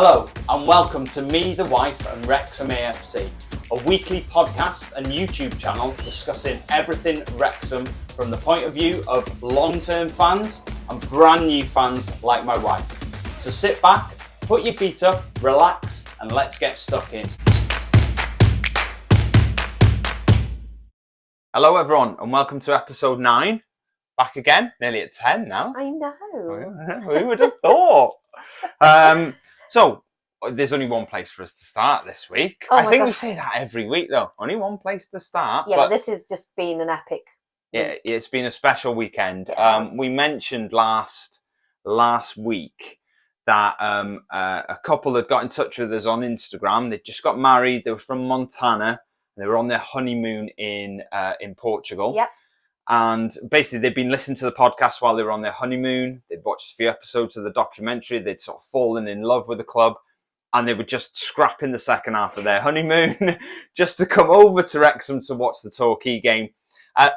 Hello and welcome to Me, the Wife and Wrexham AFC, a weekly podcast and YouTube channel discussing everything Wrexham from the point of view of long-term fans and brand new fans like my wife. So sit back, put your feet up, relax and let's get stuck in. Hello everyone and welcome to episode 9. Back again, nearly at 10 now. I know. Who would have thought? So, there's only one place for us to start this week. I think we say that every week though. Only one place to start. Yeah, but this has just been an epic week. It's been a special weekend. Yes. We mentioned last week that a couple had got in touch with us on Instagram. They just got married. They were from Montana. They were on their honeymoon in Portugal. Yep. And basically, they'd been listening to the podcast while they were on their honeymoon. They'd watched a few episodes of the documentary. They'd sort of fallen in love with the club. And they were just scrapping the second half of their honeymoon just to come over to Wrexham to watch the Torquay game.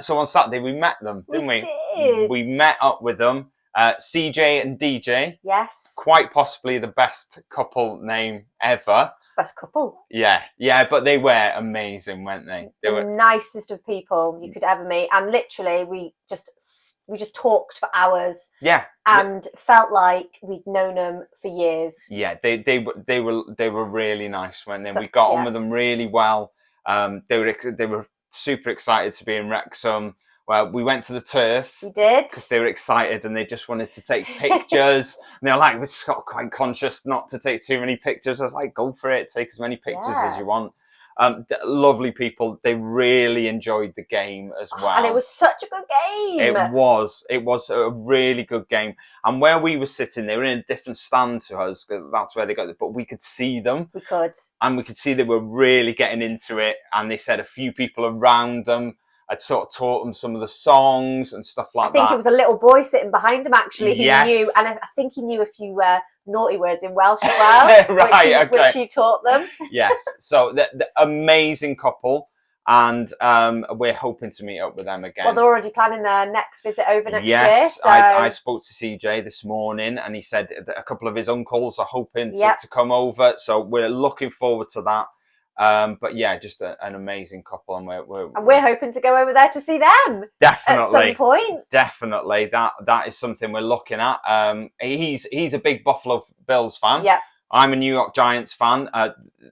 So on Saturday, we met them, didn't we? Did. We met up with them. CJ and Deejay. Yes. Quite possibly the best couple name ever. Just best couple. Yeah, but they were amazing, weren't they? They the were nicest of people you could ever meet. And literally, we just talked for hours. Yeah. And felt like we'd known them for years. Yeah, they were really nice, weren't they? So, we got on with them really well. They were super excited to be in Wrexham. Well, we went to the turf. We did. Because they were excited and they just wanted to take pictures. And they were like, we're just got quite conscious not to take too many pictures. I was like, go for it. Take as many pictures as you want. Lovely people. They really enjoyed the game as well. And it was such a good game. It was a really good game. And where we were sitting, they were in a different stand to us, because that's where they got it. But we could see them. We could. And we could see they were really getting into it. And they said a few people around them I'd sort of taught them some of the songs and stuff like that. I think it was a little boy sitting behind him actually who Yes. knew, and I think he knew a few naughty words in Welsh as well, Right, which he taught them. Yes, so the amazing couple, and we're hoping to meet up with them again. Well, they're already planning their next visit over next year. Yes, So. I spoke to CJ this morning, and he said that a couple of his uncles are hoping to come over, so we're looking forward to that. But yeah, just an amazing couple, and we're hoping to go over there to see them definitely at some point. Definitely, that is something we're looking at. He's a big Buffalo Bills fan. Yeah, I'm a New York Giants fan.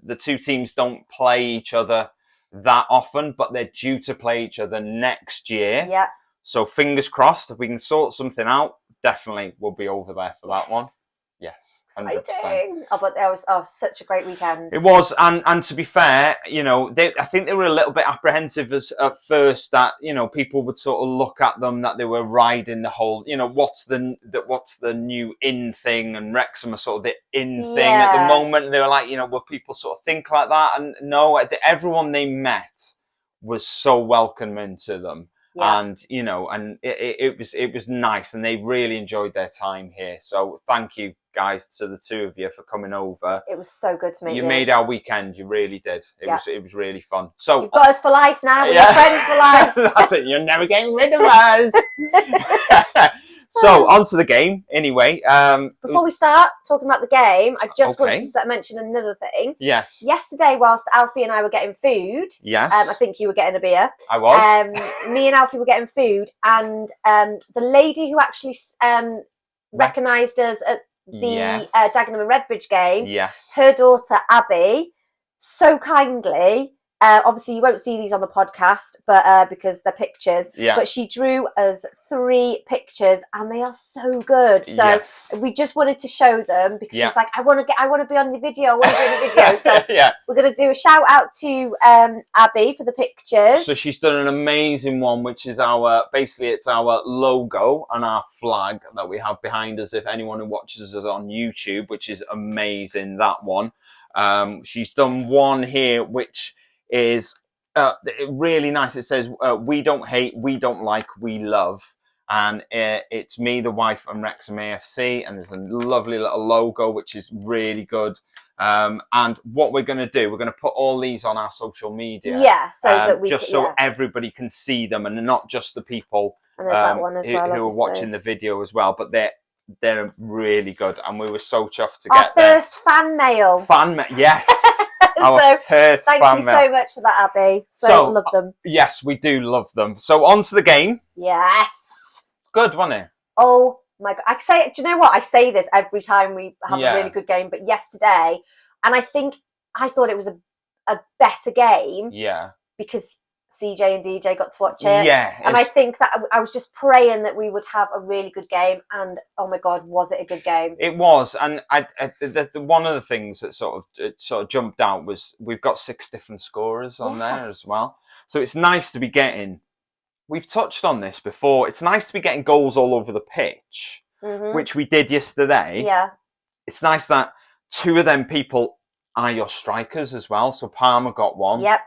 The two teams don't play each other that often, but they're due to play each other next year. Yeah. So fingers crossed, if we can sort something out, definitely we'll be over there for that one. Yes. 100%. Exciting. Oh, but that was such a great weekend. It was, and to be fair, you know, I think they were a little bit apprehensive at first that, you know, people would sort of look at them that they were riding the whole, you know, what's the new in thing, and Wrexham are sort of the in thing at the moment. And they were like, you know, will people sort of think like that? And no, everyone they met was so welcoming to them. Yeah. And, you know, and it was nice, and they really enjoyed their time here. So thank you guys to the two of you for coming over. It was so good to meet you. You made our weekend. You really did. It was really fun. So you've got us for life now. We're your friends for life. That's it. You're never getting rid of us. So on to the game. Anyway, before we start talking about the game, I just wanted to mention another thing. Yes. Yesterday, whilst Alfie and I were getting food, yes, I think you were getting a beer. I was. Me and Alfie were getting food, and the lady who actually recognised us at the Dagenham and Redbridge game, her daughter Abby, so kindly. Obviously, you won't see these on the podcast, but because they're pictures. Yeah. But she drew us 3 pictures, and they are so good. So we just wanted to show them because she was like, "I want to be on the video. I want to be on the video." So we're going to do a shout out to Abby for the pictures. So she's done an amazing one, which is it's our logo and our flag that we have behind us. If anyone who watches us on YouTube, which is amazing, that one. She's done one here, which is really nice. It says, we don't hate, we don't like, we love. And it's me, the wife, and Wrexham AFC. And there's a lovely little logo, which is really good. And what we're going to do, we're going to put all these on our social media. Yeah, so that we so everybody can see them, and not just the people and there's that one as who are watching the video as well. But They're really good, and we were so chuffed to Our get there. first fan mail. Yes. So thank you so much for that, Abby. So love them. Yes, we do love them. So on to the game. Yes. Good, wasn't it? Oh my God. Do you know what? I say this every time we have a really good game, but yesterday, and I thought it was a better game. Yeah. Because CJ and DJ got to watch it. Yeah. And I think that I was just praying that we would have a really good game. And oh my God, was it a good game? It was. And one of the things that sort of jumped out was we've got 6 different scorers on there as well. So it's nice to be getting, we've touched on this before, it's nice to be getting goals all over the pitch, which we did yesterday. Yeah. It's nice that 2 of them people are your strikers as well. So Palmer got one. Yep.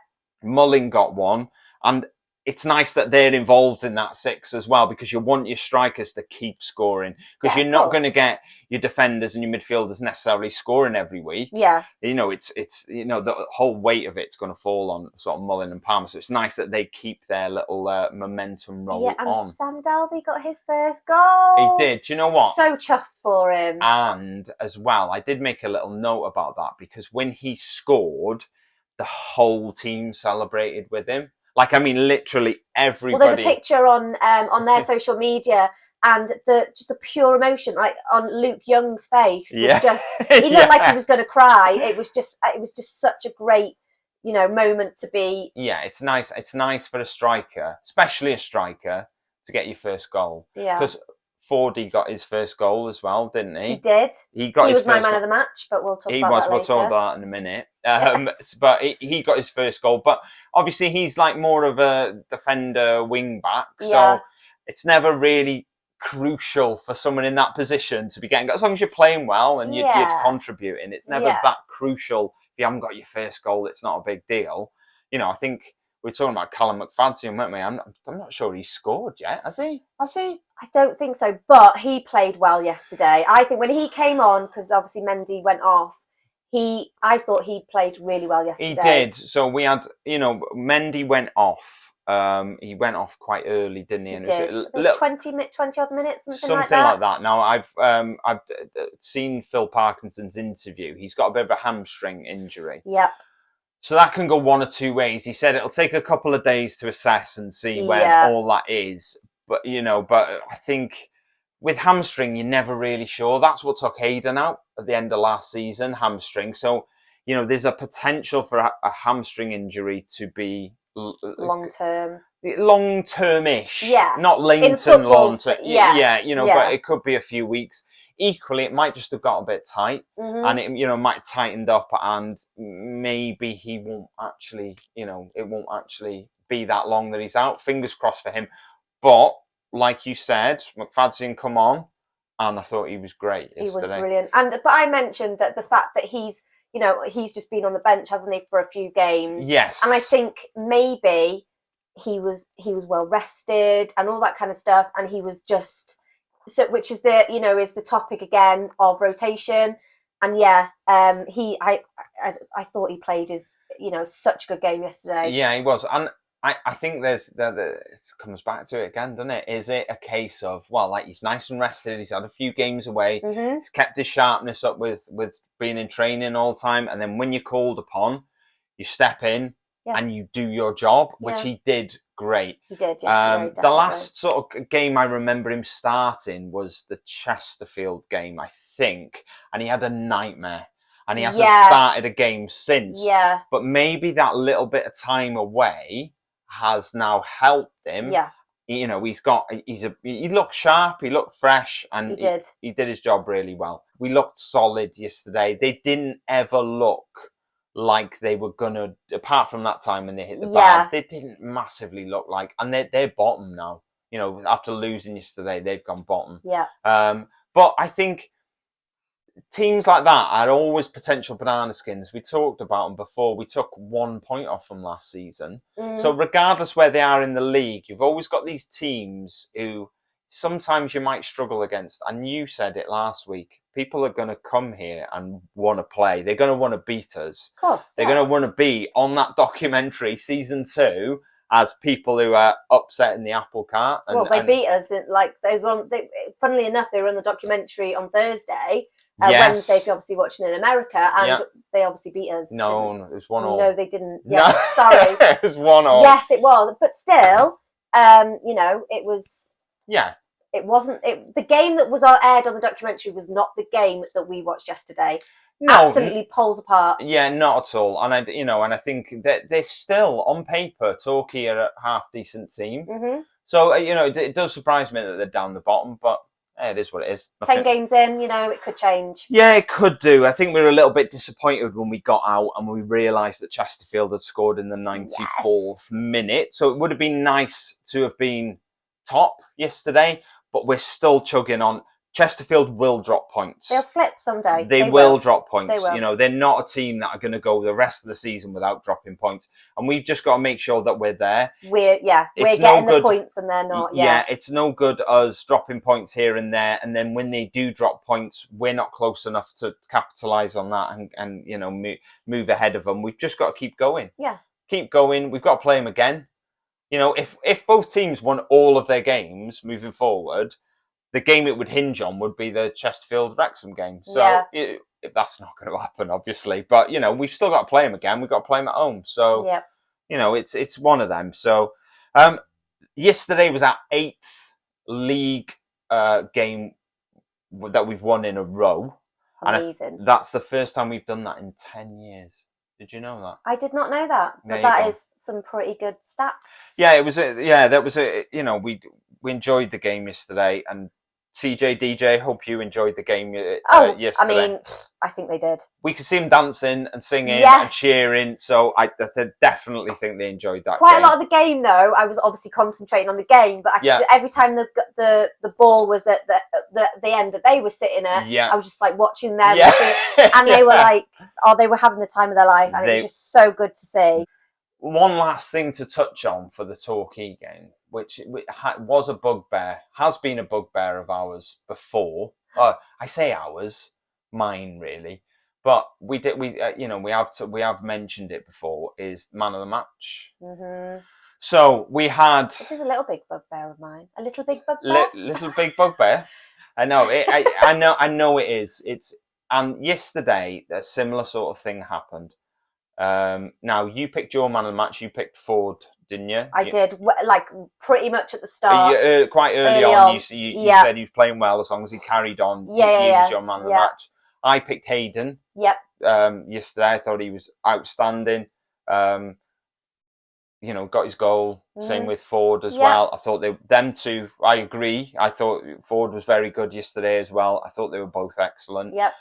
Mullin got one, and it's nice that they're involved in that 6 as well, because you want your strikers to keep scoring, because you're not going to get your defenders and your midfielders necessarily scoring every week. Yeah. You know, it's the whole weight of it's going to fall on sort of Mullin and Palmer, so it's nice that they keep their little momentum roll on. Yeah, and Sam Dalby got his first goal. He did. Do you know what? So chuffed for him. And as well, I did make a little note about that, because when he scored, the whole team celebrated with him. Like, I mean, literally everybody. Well, there's a picture on their social media, and just the pure emotion, like on Luke Young's face, was just, he looked like he was going to cry. It was just such a great, moment to be. Yeah, it's nice. It's nice for a striker, especially a striker, to get your first goal. Yeah. Because Fordy got his first goal as well, didn't he? He did. He was my man of the match, but we'll talk about that later. We'll talk about that in a minute. But he got his first goal. But obviously he's like more of a defender, wing back. So it's never really crucial for someone in that position to be getting, as long as you're playing well and you're contributing. It's never that crucial. If you haven't got your first goal, it's not a big deal. I think we're talking about Callum McFadden, weren't we? I'm not sure he's scored yet. Has he? I don't think so, but he played well yesterday. I think when he came on, because obviously Mendy went off, I thought he played really well yesterday. He did. So we had, Mendy went off. He went off quite early, didn't he? He did. It was 20 odd minutes, something like that. Now, I've seen Phil Parkinson's interview. He's got a bit of a hamstring injury. Yep. So that can go one or two ways. He said it'll take a couple of days to assess and see where all that is. But, I think with hamstring, you're never really sure. That's what took Hayden out at the end of last season, hamstring. So, there's a potential for a hamstring injury to be long-term. Long-term-ish. Yeah. Not latent long-term. Yeah. But it could be a few weeks. Equally, it might just have got a bit tight, and it might have tightened up, and maybe he won't actually, it won't actually be that long that he's out. Fingers crossed for him. But like you said, McFadden come on, and I thought he was great yesterday. He was brilliant. But I mentioned that the fact that he's just been on the bench, hasn't he, for a few games? Yes. And I think maybe he was well rested and all that kind of stuff, and he was just. So, which is the topic again of rotation, and I thought he played his such a good game yesterday. Yeah, he was, and I think it comes back to it again, doesn't it? Is it a case of he's nice and rested, he's had a few games away, he's kept his sharpness up with being in training all the time, and then when you're called upon, you step in and you do your job, which he did. Great. He did yesterday, the last sort of game I remember him starting was the Chesterfield game, I think, and he had a nightmare, and he hasn't started a game since. Yeah. But maybe that little bit of time away has now helped him. Yeah. He looked sharp, he looked fresh, and he did his job really well. We looked solid yesterday. They didn't ever look like they were gonna, apart from that time when they hit the bar, they didn't massively look like, and they're bottom now. After losing yesterday, they've gone bottom. Yeah. But I think teams like that are always potential banana skins. We talked about them before. We took 1 point off them last season. So regardless where they are in the league, you've always got these teams who sometimes you might struggle against. And you said it last week. People are going to come here and want to play. They're going to want to beat us. Of course. They're going to want to be on that documentary, season 2, as people who are upset in the apple cart. Well, they beat us. Funnily enough, they were on the documentary on Thursday. Wednesday, if you're obviously watching in America, and they obviously beat us. No, it was 1-1. No, they didn't. Yeah, no. Sorry. It was 1-1. Yes, it was. But still, it was. Yeah. It wasn't. The game that was aired on the documentary was not the game that we watched yesterday. No, absolutely poles apart. Yeah, not at all. And I think that they're still on paper. Torquay are a half decent team. Mm-hmm. So it does surprise me that they're down the bottom, but it is what it is. 10 games in, it could change. Yeah, it could do. I think we were a little bit disappointed when we got out and we realised that Chesterfield had scored in the 94th minute. So it would have been nice to have been top yesterday, but we're still chugging on. Chesterfield will drop points. They'll slip someday. They will drop points. They will. They're not a team that are going to go the rest of the season without dropping points. And we've just got to make sure that we're there. We're getting the points and they're not. Yeah, it's no good us dropping points here and there. And then when they do drop points, we're not close enough to capitalise on that and move ahead of them. We've just got to keep going. Yeah. Keep going. We've got to play them again. If both teams won all of their games moving forward, the game it would hinge on would be the Chesterfield-Wrexham game. So that's not going to happen, obviously. But, we've still got to play them again. We've got to play them at home. So, it's one of them. So, yesterday was our 8th league game that we've won in a row. Amazing. And that's the first time we've done that in 10 years. Did you know that? I did not know that. But that is some pretty good stats. Yeah, we enjoyed the game yesterday, and CJ Deejay, hope you enjoyed the game yesterday. I mean, I think they did. We could see them dancing and singing and cheering, so I definitely think they enjoyed that. Quite a lot of the game, though, I was obviously concentrating on the game, but every time the ball was at the end that they were sitting at, I was just like watching them, and they were they were having the time of their life, and it was just so good to see. One last thing to touch on for the Torquay game, which was a bugbear, has been a bugbear of ours before. I say ours, mine really, but we have mentioned it before. Is man of the match. Mm-hmm. So we had. It is a little big bugbear of mine. A little big bugbear. Little big bugbear. I know. I know it is. And yesterday a similar sort of thing happened. Now you picked your man of the match. You picked Ford, didn't you? I did, pretty much at the start. Quite early on. You said he was playing well as long as he carried on. He was your man of the match. I picked Hayden. Yep. Yesterday, I thought he was outstanding. Got his goal. Same with Ford as well. I thought them two. I agree. I thought Ford was very good yesterday as well. I thought they were both excellent. Yep.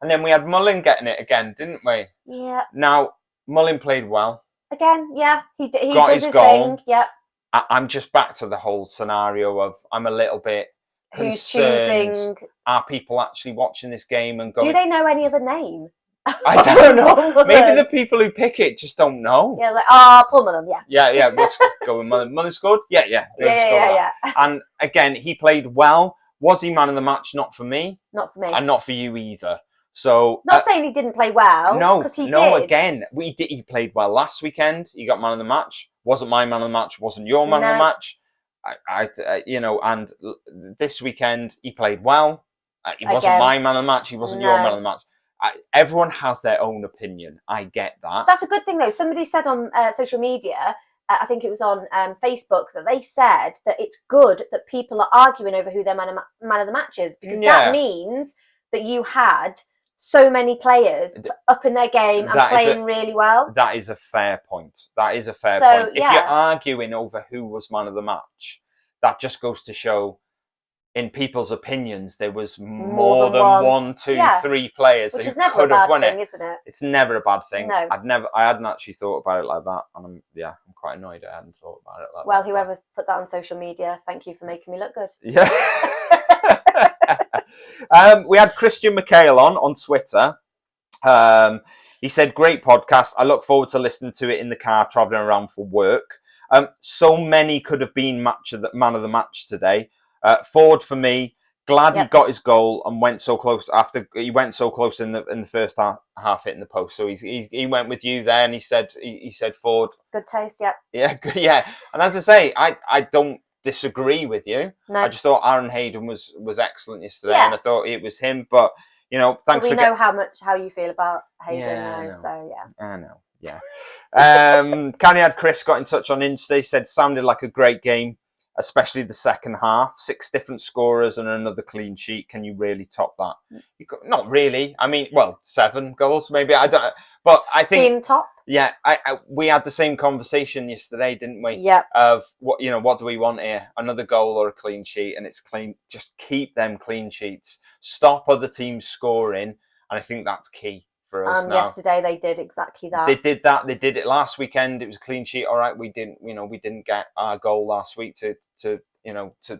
And then we had Mullin getting it again, didn't we? Yeah. Now, Mullin played well. Again, yeah. He got does his goal. Thing. Yep. I'm just back to the whole scenario of I'm a little bit who's concerned. Choosing. Are people actually watching this game and going... Do they know any other name? I don't know. Maybe the people who pick it just don't know. Yeah, Paul Mullin, yeah. Yeah, let's go with Mullin. Mullin scored? Yeah. And again, he played well. Was he man of the match? Not for me. Not for me. And not for you either. So not saying he didn't play well. No, because he did. Again, he played well last weekend. He got man of the match. Wasn't my man of the match. Wasn't your man of the match. And this weekend he played well. He wasn't my man of the match. He wasn't your man of the match. Everyone has their own opinion. I get that. That's a good thing, though. Somebody said on social media, I think it was on Facebook, that they said that it's good that people are arguing over who their man of the match is, because that means that you had so many players up in their game and playing really well. That is a fair point. That is a fair point. If you're arguing over who was man of the match, that just goes to show, in people's opinions, there was more than one, two, three players who could have won it. Isn't it? It's never a bad thing. No. I hadn't actually thought about it like that, and I'm quite annoyed I hadn't thought about it like that. Well, whoever's put that on social media, thank you for making me look good. Yeah. We had Christian McHale on Twitter. He said, great podcast. I look forward to listening to it in the car travelling around for work. So many could have been man of the match today. Ford for me, Glad he got his goal and went so close after he went so close in the first half hitting the post. So he went with you there, and he said Ford. Good taste, yeah. Yeah, yeah. And as I say, I don't disagree with you. No. I just thought Aaron Hayden was excellent yesterday, and I thought it was him. But thanks. So we know how you feel about Hayden now. So yeah, I know. Yeah. Caniad Chris got in touch on Insta. He said sounded like a great game, especially the second half. 6 different scorers and another clean sheet. Can you really top that? Not really. I mean, well, 7 goals maybe. I don't. But I think being top. Yeah, we had the same conversation yesterday, didn't we? Yeah. Of what do we want here? Another goal or a clean sheet? And it's clean. Just keep them clean sheets. Stop other teams scoring, and I think that's key for us now. Yesterday they did exactly that. They did that. They did it last weekend. It was a clean sheet. All right, we didn't get our goal last week to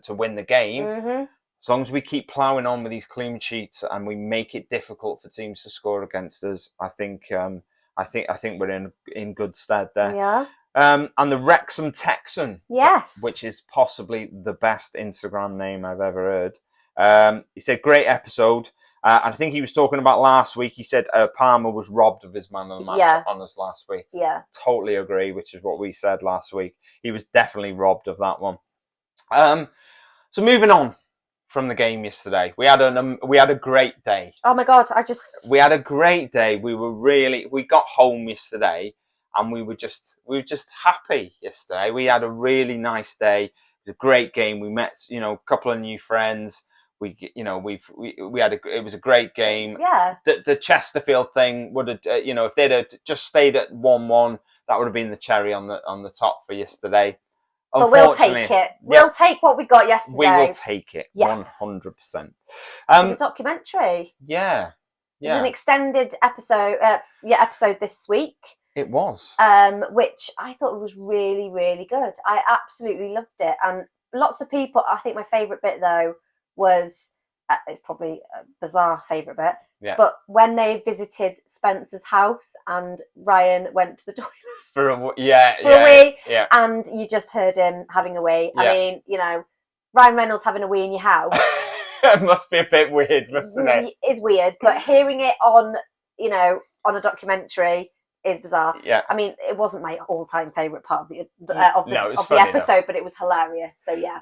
win the game. Mm-hmm. As long as we keep ploughing on with these clean sheets and we make it difficult for teams to score against us, I think we're in good stead there. Yeah. And the Wrexham Texan, yes, which is possibly the best Instagram name I've ever heard. He said, great episode. And I think he was talking about last week. He said Palmer was robbed of his man of the match on us last week. Yeah. Totally agree, which is what we said last week. He was definitely robbed of that one. So moving on from the game yesterday, we had a great day. Oh my God, we had a great day. We got home yesterday and we were just happy yesterday. We had a really nice day. It was a great game. We met, a couple of new friends. It was a great game. Yeah. The Chesterfield thing would have, if they'd have just stayed at 1-1, that would have been the cherry on the top for yesterday. But we'll take it. We'll take what we got yesterday. We will take it. Yes. 100%. The documentary. Yeah. It was an extended episode. Episode this week. It was. Which I thought was really, really good. I absolutely loved it, and lots of people. I think my favourite bit though was it's probably a bizarre favourite bit. Yeah. But when they visited Spencer's house and Ryan went to the toilet for a wee, yeah, and you just heard him having a wee. Yeah. I mean, Ryan Reynolds having a wee in your house. It must be a bit weird, mustn't it? It's weird, but hearing it on a documentary is bizarre. Yeah. I mean, it wasn't my all-time favourite part of the episode, but it was hilarious. So yeah.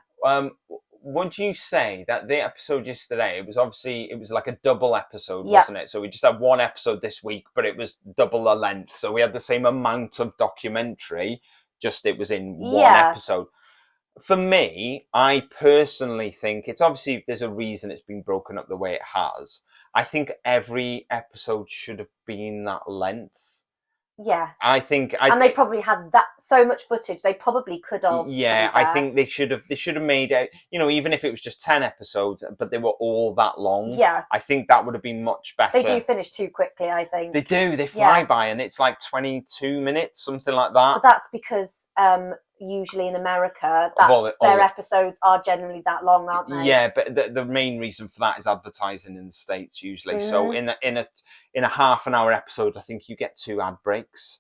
Would you say that the episode yesterday, it was like a double episode, wasn't it? So we just had one episode this week, but it was double the length. So we had the same amount of documentary, just it was in one episode. For me, I personally think it's obviously there's a reason it's been broken up the way it has. I think every episode should have been that length. Yeah, I think, and they probably had that so much footage. They probably could have. Yeah, I think they should have made it. Even if it was just 10 episodes, but they were all that long. Yeah, I think that would have been much better. They do finish too quickly. I think they do. They fly by, and it's like 22 minutes, something like that. But that's because usually in America, their episodes are generally that long, aren't they? Yeah, but the main reason for that is advertising in the States usually. Mm-hmm. So in a half an hour episode, I think you get 2 ad breaks.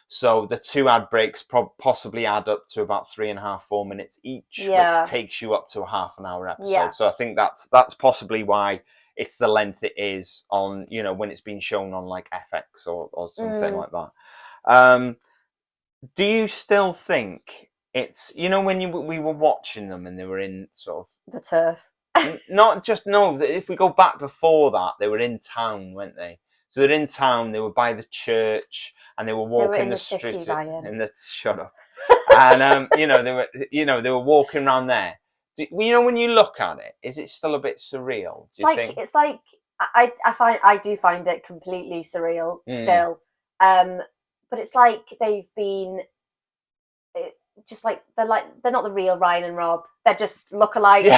So the 2 ad breaks possibly add up to about 3.5-4 minutes each, which takes you up to a half an hour episode. Yeah. So I think that's possibly why it's the length it is on, when it's been shown on like FX or something like that. Do you still think it's, when we were watching them and they were in sort of the turf? If we go back before that, they were in town, weren't they? So they're in town, they were by the church, and they were walking the street. Shut up. And they were walking around there. When you look at it, is it still a bit surreal? Do you think? It's like I do find it completely surreal still. But it's like they've been just like they're not the real Ryan and Rob. They're just lookalike,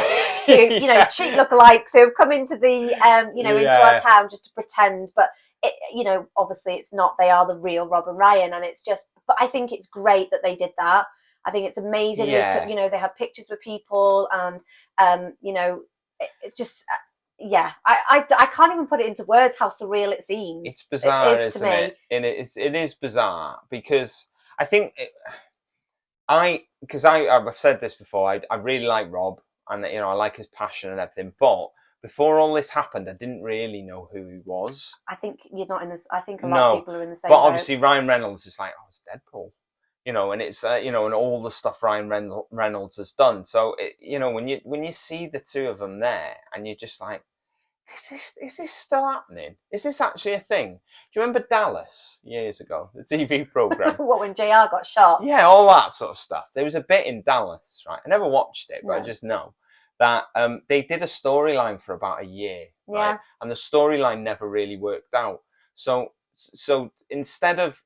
cheap lookalikes who have come into the into our town just to pretend. But obviously it's not. They are the real Rob and Ryan, and it's just. But I think it's great that they did that. I think it's amazing. Yeah. They had pictures with people, and it's just. Yeah, I can't even put it into words how surreal it seems. It's bizarre, isn't to me. And it is bizarre because I think I've said this before. I really like Rob. and you know, I like his passion and everything. But before all this happened, I didn't really know who he was. I think you're not in this. I think a lot of people are in the same. But obviously, Ryan Reynolds is like, oh, it's Deadpool, you know, and it's you know, and all the stuff Ryan Reynolds has done. So you know, when you see the two of them there, and you're just like, is this still happening? Is this actually a thing? Do you remember Dallas years ago, the TV program? What, when JR got shot? Yeah, all that sort of stuff. There was a bit in Dallas, right? I never watched it, but I just know that they did a storyline for about a year, right? And the storyline never really worked out. So instead of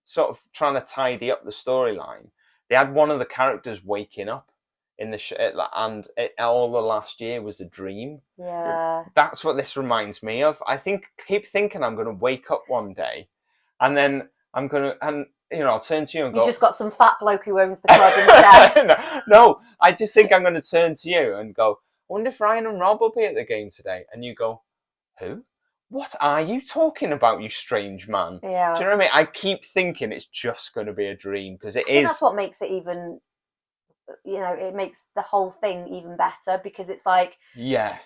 sort of trying to tidy up the storyline, they had one of the characters waking up in the and all the last year was a dream. Yeah, that's what this reminds me of. I keep thinking I'm going to wake up one day, and then I'm going to, and you know, I'll turn to you and go, you just got some fat bloke who owns the club instead. no, I just think I'm going to turn to you and go, I wonder if Ryan and Rob will be at the game today. And you go, who? What are you talking about, you strange man? Yeah. Do you know what I mean? I keep thinking it's just going to be a dream, because it is. That's what makes it even, you know, it makes the whole thing even better, because it's like,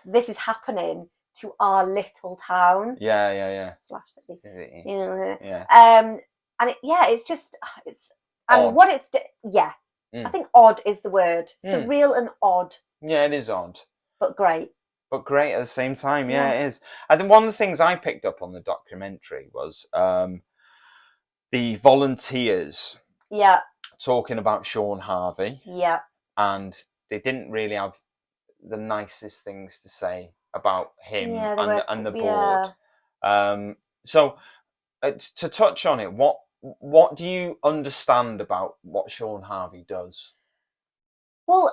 this is happening to our little town. Slash city. You know, and it's just, and odd. What it's, I think odd is the word. Surreal and odd. Yeah, it is odd. But great. But great at the same time, it is. I think one of the things I picked up on the documentary was the volunteers talking about Sean Harvey. Yeah. And they didn't really have the nicest things to say about him and the board. So to touch on it, what do you understand about what Sean Harvey does? Well,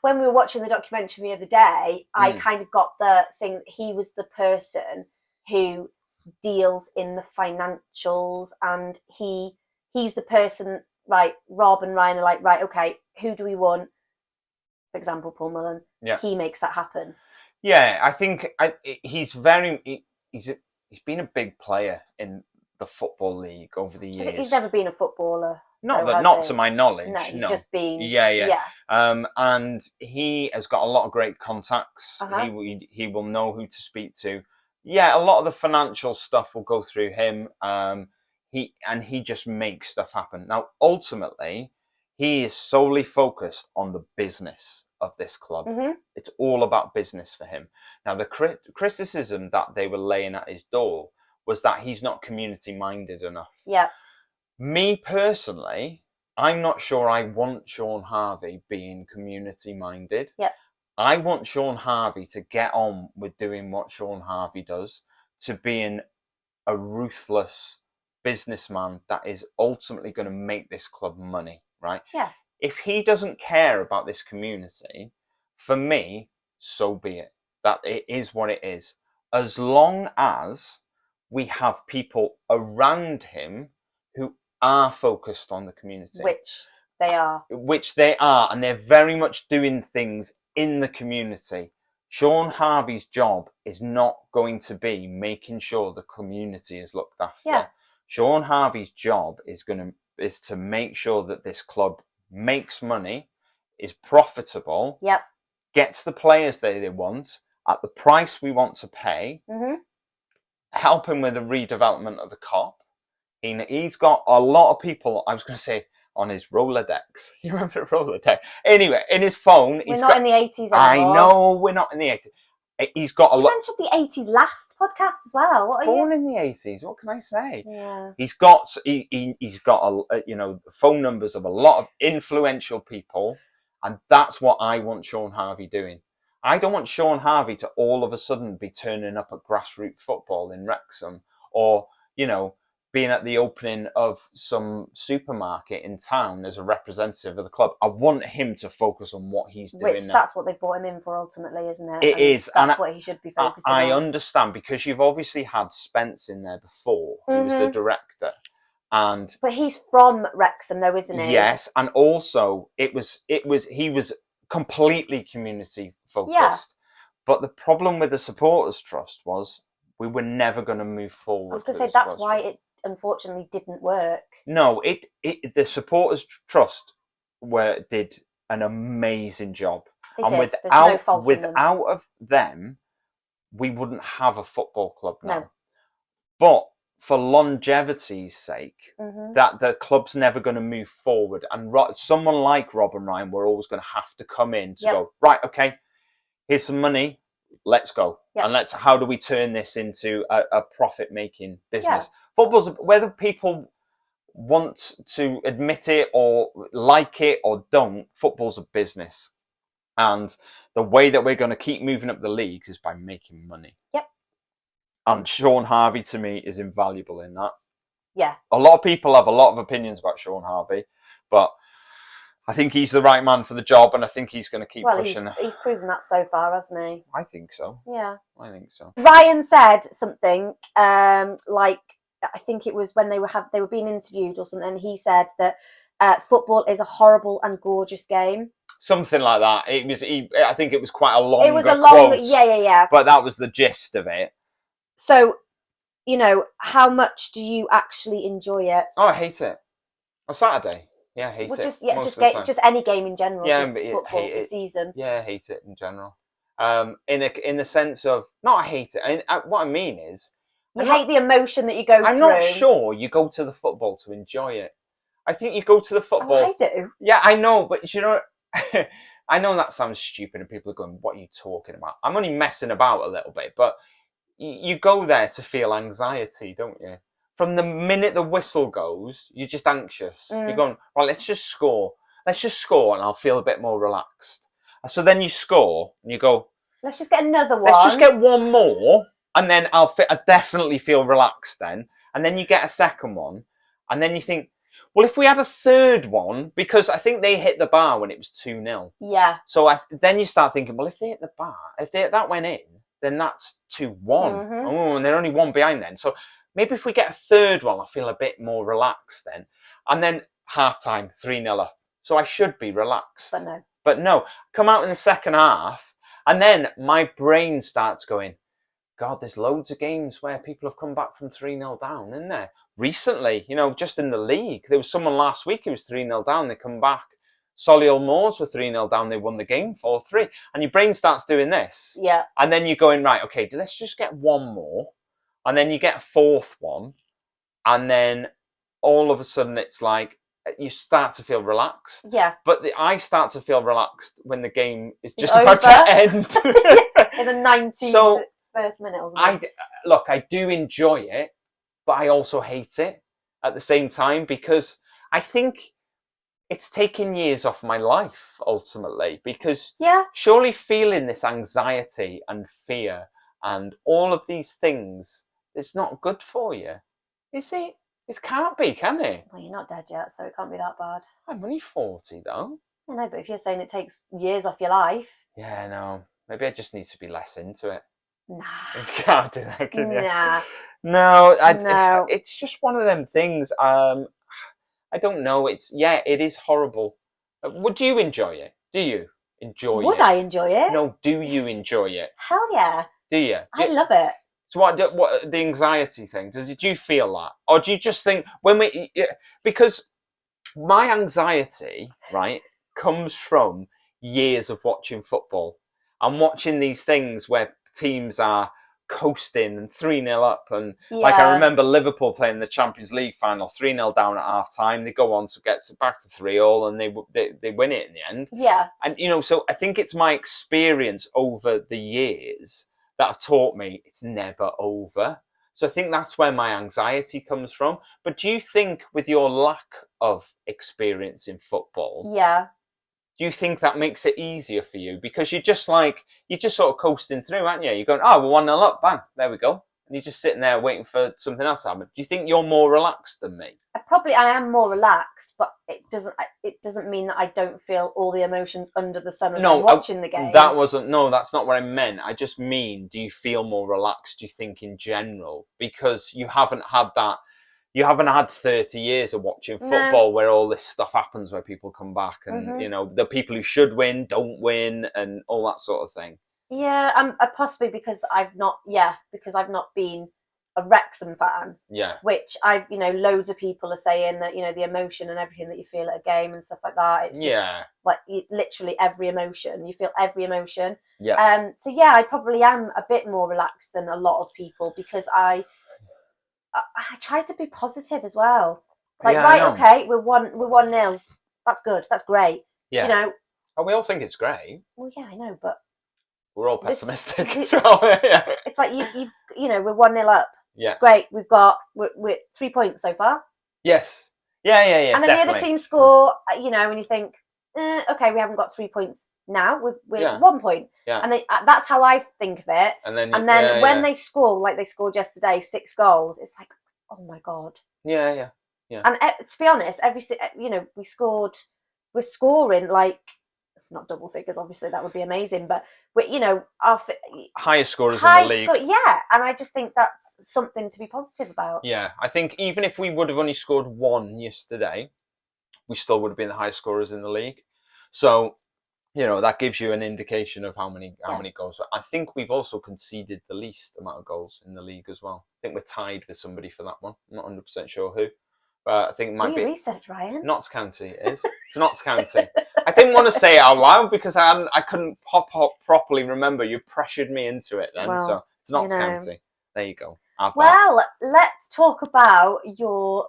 when we were watching the documentary the other day, I kind of got the thing. He was the person who deals in the financials, and he's the person, right? Rob and Ryan are like, right, okay, who do we want? For example, Paul Mullen. Yeah. He makes that happen. Yeah, I think he's been a big player in the Football League over the years. He's never been a footballer. Not to my knowledge. No, he's just been. Yeah. And he has got a lot of great contacts. He will know who to speak to. Yeah, a lot of the financial stuff will go through him. He just makes stuff happen. Now, ultimately, he is solely focused on the business of this club. It's all about business for him. Now, the criticism that they were laying at his door was that he's not community-minded enough. Yeah. Me personally, I'm not sure I want Sean Harvey being community-minded. Yep. I want Sean Harvey to get on with doing what Sean Harvey does, to being a ruthless businessman that is ultimately going to make this club money, right? Yeah. If he doesn't care about this community, for me, so be it. That it is what it is. As long as we have people around him who are focused on the community. Which they are. And they're very much doing things in the community. Sean Harvey's job is not going to be making sure the community is looked after. Yeah. Sean Harvey's job is to make sure that this club makes money, is profitable, gets the players they want at the price we want to pay, help him with the redevelopment of the COP. He's got a lot of people, I was going to say, on his Rolodex. You remember the Rolodex? Anyway, in his phone. We're not in the 80s anymore. I know we're not in the 80s. He's got You mentioned the 80s last podcast as well. What are Born in the 80s. What can I say? Yeah. He's got phone numbers of a lot of influential people, and that's what I want Sean Harvey doing. I don't want Sean Harvey to all of a sudden be turning up at grassroots football in Wrexham, or being at the opening of some supermarket in town as a representative of the club. I want him to focus on what he's doing. Which that's what they brought him in for ultimately, isn't it? It is. That's what he should be focusing on. I understand, because you've obviously had Spence in there before, who was the director. But he's from Wrexham though, isn't he? Yes, and also he was completely community focused. Yeah. But the problem with the Supporters Trust was we were never going to move forward. I was going to say that's why it unfortunately didn't work. No, the Supporters Trust did an amazing job. And without of them, we wouldn't have a football club now. No. But for longevity's sake, that the club's never going to move forward. And someone like Rob and Ryan, we're always going to have to come in to go, right, okay, here's some money, let's go. And how do we turn this into a profit-making business? Football's, whether people want to admit it or like it or don't, football's a business. And the way that we're going to keep moving up the leagues is by making money. Yep. And Sean Harvey, to me, is invaluable in that. Yeah. A lot of people have a lot of opinions about Sean Harvey, but I think he's the right man for the job, and I think he's going to keep pushing. He's proven that so far, hasn't he? I think so. Yeah. I think so. Ryan said something like, I think it was when they were being interviewed or something, and he said that football is a horrible and gorgeous game. Something like that. I think it was quite a long. It was a long quote, yeah. But that was the gist of it. So, how much do you actually enjoy it? Oh, I hate it. On Saturday, yeah, I hate it. Just any game in general. Yeah, just football this season. Yeah, I hate it in general. In the sense of I hate it. What I mean is, you hate the emotion that you go through. I'm not sure you go to the football to enjoy it. I think you go to the football. Oh, I do. Yeah, I know, but I know that sounds stupid and people are going, what are you talking about? I'm only messing about a little bit, but you go there to feel anxiety, don't you? From the minute the whistle goes, you're just anxious. You're going, right, let's just score and I'll feel a bit more relaxed. So then you score and you go, let's just get another one. Let's just get one more and then I definitely feel relaxed then. And then you get a second one and then you think, well, if we had a third one, because I think they hit the bar when it was 2-0. Yeah. So then you start thinking, well, if they hit the bar, that went in, then that's 2-1. Oh, and they're only one behind then. So maybe if we get a third one, I'll feel a bit more relaxed then. And then half-time, 3-0 up. So I should be relaxed. But no. Come out in the second half, and then my brain starts going, God, there's loads of games where people have come back from 3-0 down, isn't there? Recently, just in the league. There was someone last week who was 3-0 down, they come back. Solihull Moors were 3-0 down, they won the game 4-3. And your brain starts doing this. Yeah. And then you're going, right, okay, let's just get one more. And then you get a fourth one. And then all of a sudden it's like, you start to feel relaxed. Yeah. But I start to feel relaxed when the game is just about to end. In the 19th first minute or something. I do enjoy it, but I also hate it at the same time because I think it's taken years off my life ultimately because surely feeling this anxiety and fear and all of these things, it's not good for you. Is it? It can't be, can it? Well, you're not dead yet, so it can't be that bad. I'm only 40 though. I know, but if you're saying it takes years off your life. Yeah, no. Maybe I just need to be less into it. Nah. You can't do that, can you? Nah. No, it's just one of them things. I don't know. It is horrible. Would you enjoy it? Do you enjoy it? Would I enjoy it? No, do you enjoy it? Hell yeah. Do you? I love it. So what the anxiety thing? Do you feel that? Or do you just think because my anxiety, right, comes from years of watching football and watching these things where teams are coasting and 3-0 up and like I remember Liverpool playing the Champions League final 3-0 down at half time. They go on to get back to 3-3 and they win it in the end. Yeah. And so I think it's my experience over the years that have taught me it's never over. So I think that's where my anxiety comes from. But do you think with your lack of experience in football, do you think that makes it easier for you? Because you're just sort of coasting through, aren't you? You're going, we're 1-0 up, bang, there we go. And you're just sitting there waiting for something else to happen. Do you think you're more relaxed than me? I am more relaxed, but it doesn't mean that I don't feel all the emotions under the sun as I'm watching the game. That's not what I meant. I just mean, do you feel more relaxed, do you think, in general? Because you haven't had that. You haven't had 30 years of watching football where all this stuff happens, where people come back and, the people who should win don't win and all that sort of thing. Yeah, possibly because I've not been a Wrexham fan. Yeah. Which loads of people are saying that, the emotion and everything that you feel at a game and stuff like that. It's just like literally every emotion. You feel every emotion. Yeah. So yeah, I probably am a bit more relaxed than a lot of people because I try to be positive as well. It's like, right, okay, we're 1-0. That's good. That's great. Yeah. Oh, we all think it's great. Well, yeah, I know, but we're all pessimistic as well. Yeah. It's like we're 1-0 up. Yeah. Great. We're 3 points so far. Yes. Yeah. And then definitely. the other team score, and you think, okay, we haven't got 3 points now. We're 1 point. Yeah. And that's how I think of it. And then when they score, like they scored yesterday, 6 goals, it's like, oh my God. Yeah. And to be honest, we're scoring like, not double figures, obviously that would be amazing, but our highest scorers in the league. And I just think that's something to be positive about. Yeah, I think even if we would have only scored 1 yesterday, we still would have been the highest scorers in the league. So, that gives you an indication of how many goals. I think we've also conceded the least amount of goals in the league as well. I think we're tied with somebody for that one. I'm not 100% sure who. But I think it might be research, Ryan. Notts County. It is. It's Notts County. I didn't want to say it out loud because I couldn't properly remember. You pressured me into it then. Well, so it's Notts County. There you go. Let's talk about your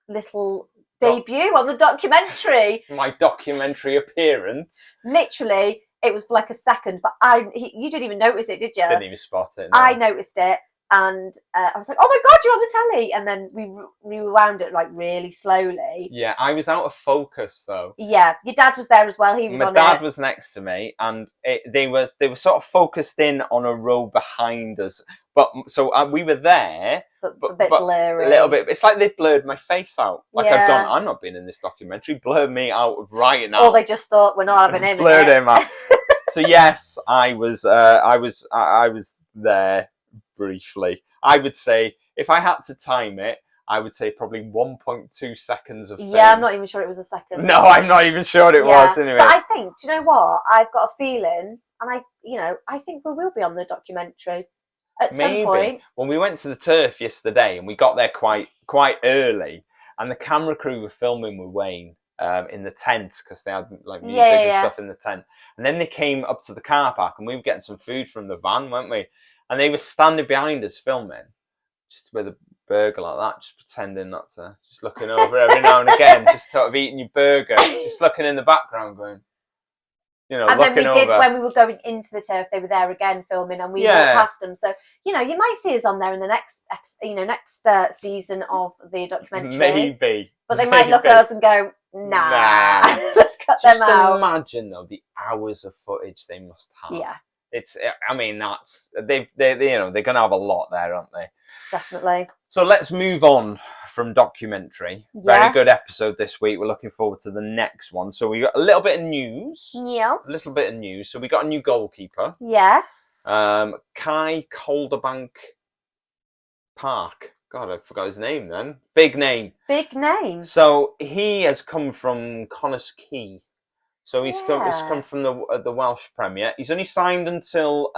little debut on the documentary. My documentary appearance. Literally, it was for like a second, but you didn't even notice it, did you? Didn't even spot it. No. I noticed it. And I was like, oh my God, you're on the telly. And then we rewound it like really slowly. Yeah, I was out of focus though. Yeah, your dad was there as well. He was on it. My dad was next to me and they were sort of focused in on a row behind us. But so we were there. But a bit blurry. A little bit. It's like they blurred my face out. Like I've gone, I'm not being in this documentary. Blur me out right now. Or they just thought we're not having him. Blurred him out. So yes, I was there. Briefly, I would say if I had to time it, I would say probably 1.2 seconds of fame. Yeah, I'm not even sure it was a second. No, I'm not even sure it was anyway. But I think, do you know what? I've got a feeling, and I think we will be on the documentary at some point. When we went to the turf yesterday, and we got there quite early, and the camera crew were filming with Wayne in the tent because they had like music and stuff in the tent, and then they came up to the car park, and we were getting some food from the van, weren't we? And they were standing behind us filming, just with a burger like that, just pretending not to, just looking over every now and again, just sort of eating your burger, just looking in the background going, and looking then when we were going into the turf, they were there again filming and we walked past them. So, you might see us on there in the next next season of the documentary. Maybe. But they might look at us and go, nah. Let's cut them out. Just imagine though, the hours of footage they must have. Yeah. They're going to have a lot there, aren't they? Definitely. So let's move on from documentary. Yes. Very good episode this week. We're looking forward to the next one. So we got a little bit of news. Yes. A little bit of news. So we got a new goalkeeper. Yes. Kai Calderbank Park. God, I forgot his name then. Big name. So he has come from Connah's Quay. So he's come from the Welsh Premier. He's only signed until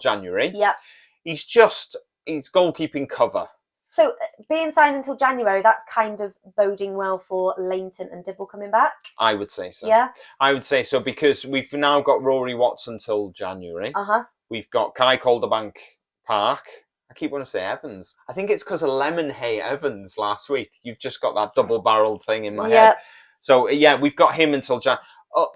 January. Yep. He's goalkeeping cover. So being signed until January, that's kind of boding well for Leighton and Dibble coming back. I would say so. Yeah. I would say so because we've now got Rory Watts until January. We've got Kai Calderbank Park. I keep wanting to say Evans. I think it's because of Lemon Hay Evans last week. You've just got that double-barreled thing in my head. So yeah, we've got him until January.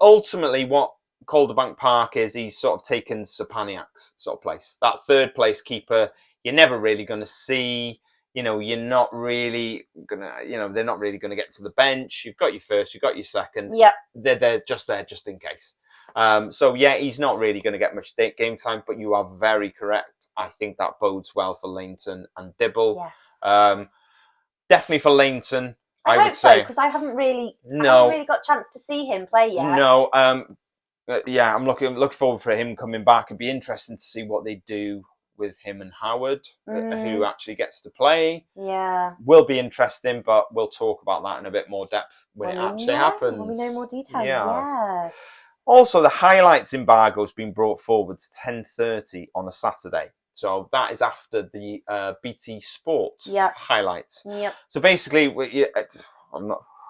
Ultimately, what Calderbank Park is, he's sort of taken Sapaniak's sort of place. That third place keeper, you're never really going to see. You're not really going to, they're not really going to get to the bench. You've got your first, you've got your second. Yep. They're just there just in case. So yeah, he's not really going to get much game time, but you are very correct. I think that bodes well for Leighton and Dibble. Yes. Definitely for Leighton. I hope so, because I haven't really got a chance to see him play yet. No, yeah, I'm looking forward for him coming back. It'd be interesting to see what they do with him and Howard, who actually gets to play. Yeah. Will be interesting, but we'll talk about that in a bit more depth when it actually happens. When we know more details, yes. Also, the highlights embargo has been brought forward to 10:30 on a Saturday. So that is after the BT Sport highlights. Yep. So basically,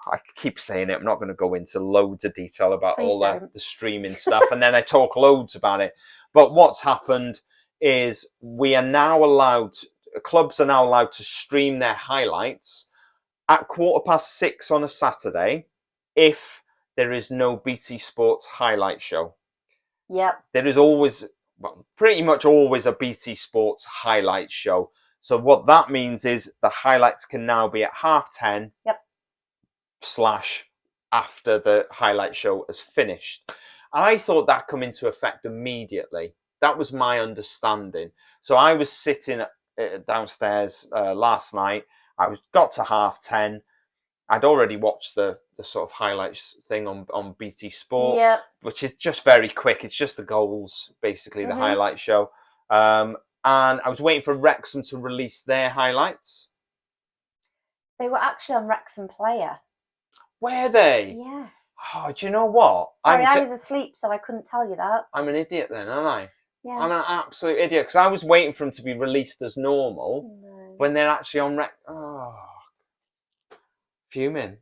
I keep saying it, I'm not going to go into loads of detail about all the streaming stuff, and then I talk loads about it. But what's happened is clubs are now allowed to stream their highlights at 6:15 on a Saturday if there is no BT Sports highlight show. Yep. There is always, pretty much always a BT Sports highlight show. So what that means is the highlights can now be at 10:30. Yep. / after the highlight show has finished. I thought that come into effect immediately. That was my understanding. So I was sitting downstairs last night. I got to 10:30. I'd already watched the sort of highlights thing on BT Sport, which is just very quick. It's just the goals, basically, the highlight show. And I was waiting for Wrexham to release their highlights. They were actually on Wrexham Player. Were they? Yes. Oh, do you know what? Sorry, I was asleep, so I couldn't tell you that. I'm an idiot then, aren't I? Yeah. I'm an absolute idiot, because I was waiting for them to be released as normal when they're actually on fuming.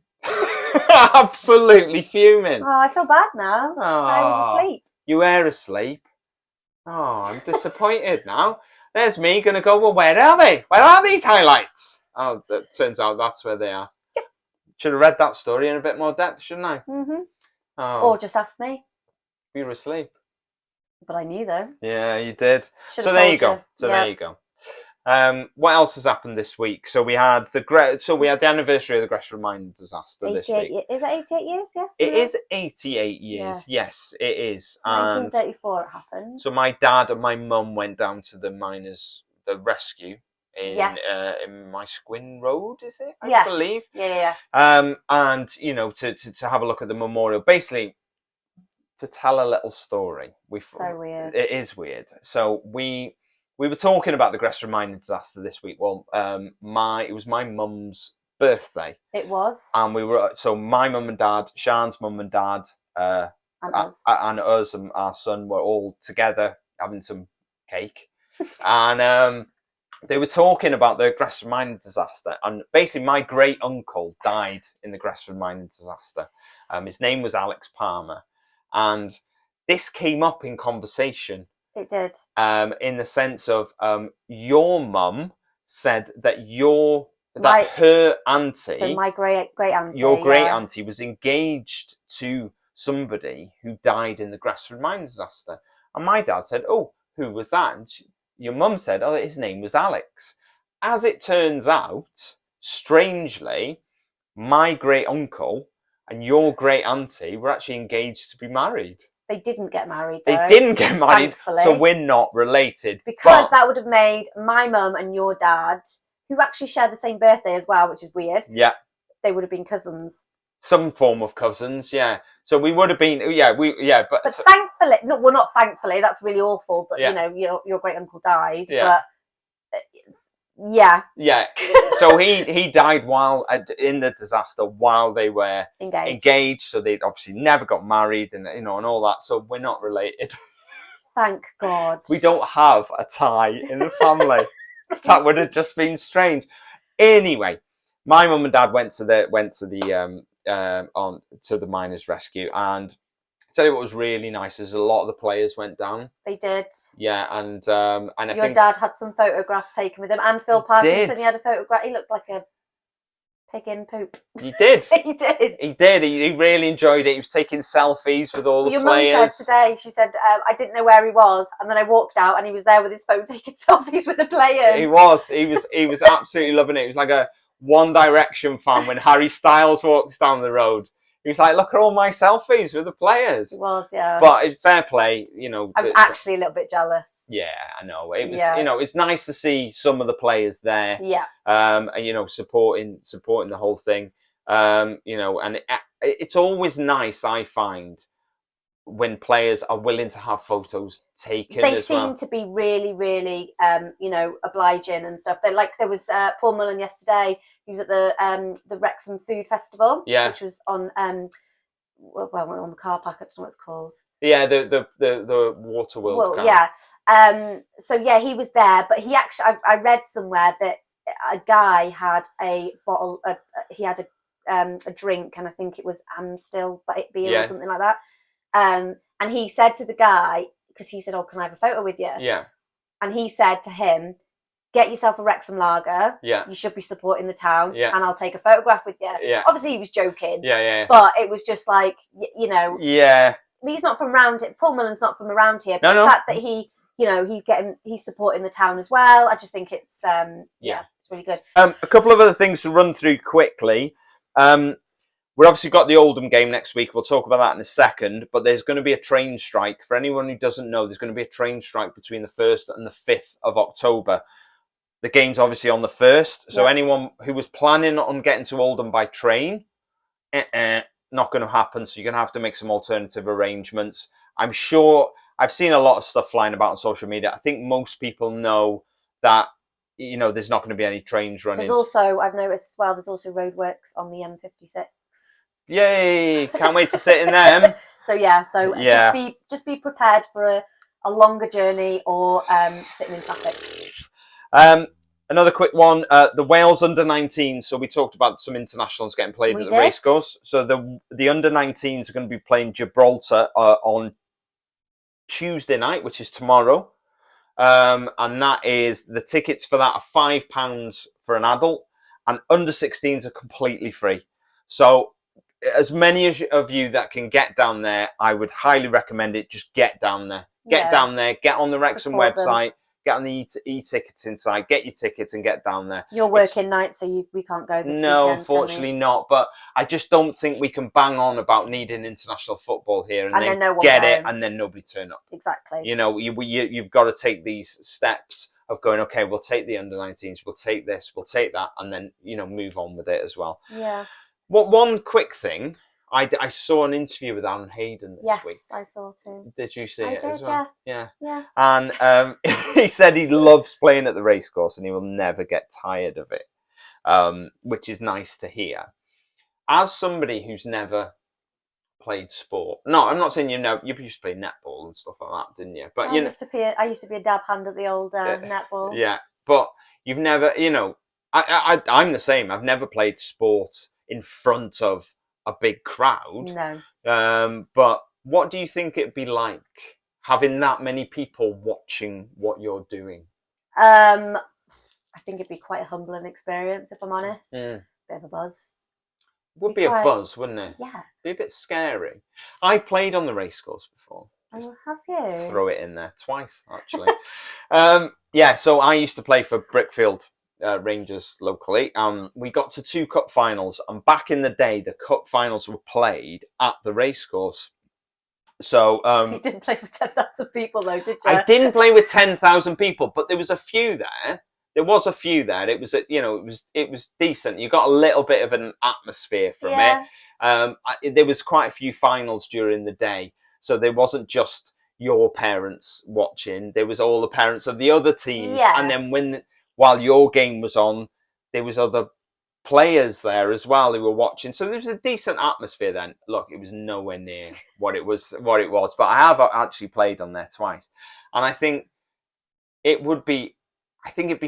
Absolutely fuming. Oh, I feel bad now. Oh, I was asleep. You were asleep? Oh, I'm disappointed now. There's me going to go, well, where are they? Where are these highlights? Oh, it turns out that's where they are. Should have read that story in a bit more depth, shouldn't I? Oh. Or just ask me. You were asleep. But I knew, though. Yeah, you did. So there you go. There you go. What else has happened this week? So we had the anniversary of the Gresham Mine disaster this week. Is it 88 years? Yes. It is 88 years. Yes, it is. 1934 it happened. So my dad and my mum went down to the rescue in my Squin Road, is it? I believe. Yeah. And to have a look at the memorial, basically to tell a little story. So weird. It is weird. So we were talking about the Gresham Mine disaster this week. Well, it was my mum's birthday. It was. And my mum and dad, Sian's mum and dad, and us and our son were all together having some cake. And they were talking about the Gresham Mine disaster. And basically my great uncle died in the Gresham Mine disaster. His name was Alex Palmer. And this came up in conversation. It did. In the sense of your mum said that her auntie, so my great auntie, your great auntie was engaged to somebody who died in the Gresham Mine disaster, and my dad said, "Oh, who was that?" And your mum said, "Oh, his name was Alex." As it turns out, strangely, my great uncle and your great auntie were actually engaged to be married. They didn't get married, though. They didn't get married, thankfully. So we're not related. Because that would have made my mum and your dad, who actually share the same birthday as well, which is weird. Yeah. They would have been cousins. Some form of cousins, yeah. So we would have been, But thankfully, not thankfully, that's really awful, but, your great uncle died. Yeah. But, yeah. Yeah. So he died in the disaster while they were engaged. So they obviously never got married and and all that. So we're not related. Thank God. We don't have a tie in the family. That would have just been strange. Anyway, my mum and dad went to the miners' rescue, and tell you what was really nice is a lot of the players went down. They did. Yeah, and I think your dad had some photographs taken with him, and Phil Parkinson. He had a photograph. He looked like a pig in poop. He did. He did. He did. He really enjoyed it. He was taking selfies with all the players. Your mum said today, she said, I didn't know where he was, and then I walked out and he was there with his phone taking selfies with the players. He was. He was absolutely loving it. He was like a One Direction fan when Harry Styles walks down the road. He was like, look at all my selfies with the players. He was, yeah. But it's fair play, I was actually a little bit jealous. Yeah, I know. It was, it's nice to see some of the players there. Yeah. And, supporting the whole thing. And it's always nice, I find, when players are willing to have photos taken. They seem to be really, really, obliging and stuff. There was Paul Mullen yesterday. He was at the Wrexham Food Festival, which was on well, on the car park, I don't know what it's called. Yeah, the Water World. Well, yeah. So yeah, he was there, but he actually, I read somewhere that a guy had a bottle. He had a drink, and I think it was Amstel beer or something like that. And he said to the guy, because he said, "Oh, can I have a photo with you?" Yeah. And he said to him, "Get yourself a Wrexham lager. Yeah. You should be supporting the town. Yeah. And I'll take a photograph with you." Yeah. Obviously, he was joking. Yeah. But it was just like, you know. Yeah. He's not from around it. Paul Mullen's not from around here. But the fact that he's supporting the town as well. I just think it's it's really good. A couple of other things to run through quickly. We've obviously got the Oldham game next week. We'll talk about that in a second. But there's going to be a train strike. For anyone who doesn't know, there's going to be a train strike between the 1st and the 5th of October. The game's obviously on the 1st. So anyone who was planning on getting to Oldham by train, not going to happen. So you're going to have to make some alternative arrangements. I'm sure I've seen a lot of stuff flying about on social media. I think most people know that, there's not going to be any trains running. There's also, I've noticed as well, there's also roadworks on the M56. Yay! Can't wait to sit in them. Just be prepared for a longer journey or sitting in traffic. Another quick one, the Wales under-19. So we talked about some internationals getting played at the racecourse. So the under-19s are going to be playing Gibraltar on Tuesday night, which is tomorrow. And that is, the tickets for that are £5 for an adult, and under-16s are completely free. So as many of you that can get down there, I would highly recommend it. Just get down there. Get down there. Get on the Wrexham website. Get on the e-ticketing site, get your tickets and get down there. You're working nights, so we can't go this No, weekend, unfortunately not. But I just don't think we can bang on about needing international football here and then no get it and then nobody turn up. Exactly. You've got to take these steps of going, okay, we'll take the under-19s, we'll take this, we'll take that, and then, move on with it as well. Yeah. One quick thing. I saw an interview with Alan Hayden this week. Yes, I saw too. Did you see it as well? Yeah. And he said he loves playing at the racecourse and he will never get tired of it, which is nice to hear. As somebody who's never played sport, no, I'm not saying you used to play netball and stuff like that, didn't you? But I used to be a dab hand at the old netball. Yeah, but you've never, I'm the same. I've never played sport in front of a big crowd. No. But what do you think it'd be like having that many people watching what you're doing? I think it'd be quite a humbling experience, if I'm honest. Bit of a buzz. Would be a buzz, wouldn't it? Yeah. Be a bit scary. I've played on the racecourse before. Oh, have you? Throw it in there twice, actually. So I used to play for Brickfield Rangers locally. We got to 2 cup finals, and back in the day, the cup finals were played at the racecourse. So you didn't play with 10,000 people, though, did you? I didn't play with 10,000 people, but there was a few there. There was a few there. It was, it was decent. You got a little bit of an atmosphere from it. There was quite a few finals during the day, so there wasn't just your parents watching. There was all the parents of the other teams, and then while your game was on, there was other players there as well who were watching. So there was a decent atmosphere then. Look, it was nowhere near what it was, but I have actually played on there twice. And I think it'd be